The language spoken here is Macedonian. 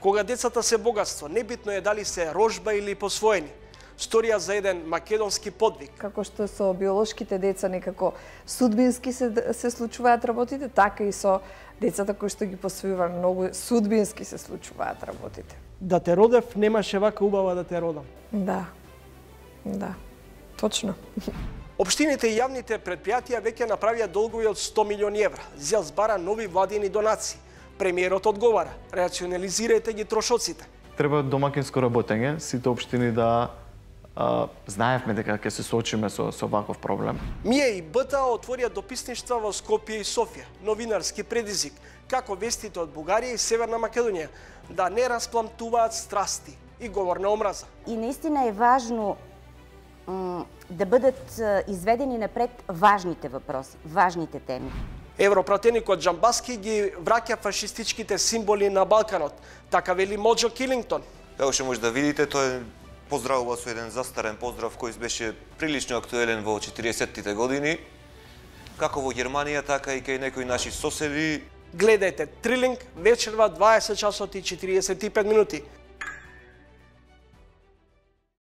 Кога децата се богатство, небитно е дали се рожба или посвоени. Сторија за еден македонски подвиг. Како што со биолошките деца некако судбински се случуваат работите, така и со децата кои што ги посвојува многу судбински се случуваат работите. Да те родев, немаше вака убава да те родам. Да, точно. Општините и јавните предпријатија веќе направија долгови од 100 милиони евра. Зел збара нови владини донации. Премиерот одговара: рационализирајте ги трошоците. Треба домакинско работење, сите општини да знаевме дека ќе се соочиме со ваков проблем. МИЕ и БТА отворија дописништва во Скопје и Софија, новинарски предизвик, како вестите од Бугарија и Северна Македонија да не распламтуваат страсти и говор на омраза. И наистина е важно да бъдат изведени напред важните въпроси, важните теми. Европратеникот Джамбаски ги враќа фашистичките символи на Балканот, така вели Моџо Килингтон. Како што може да видите, тој поздравува со еден застарен поздрав кој беше прилично актуелен во 40-тите години, како во Германија, така и кај некои наши соседи. Гледајте Трилинг вечерва 20 часот и 45 минути.